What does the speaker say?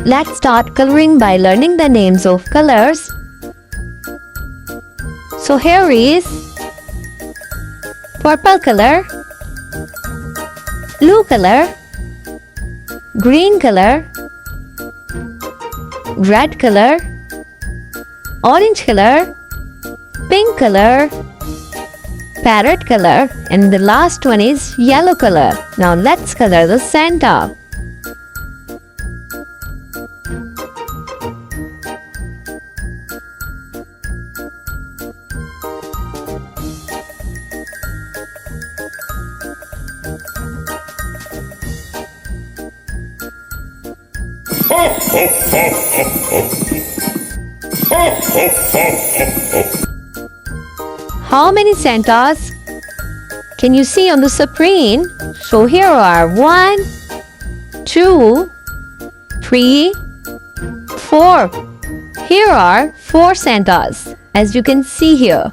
Let's start coloring by learning the names of colors. So here is purple color, blue color, green color, red color, orange color, pink color, parrot color, and the last one is yellow color. Now let's color the Santa. How many Santas can you see on the screen? So here are 1, 2, 3, 4. Here are 4 Santas, as you can see here.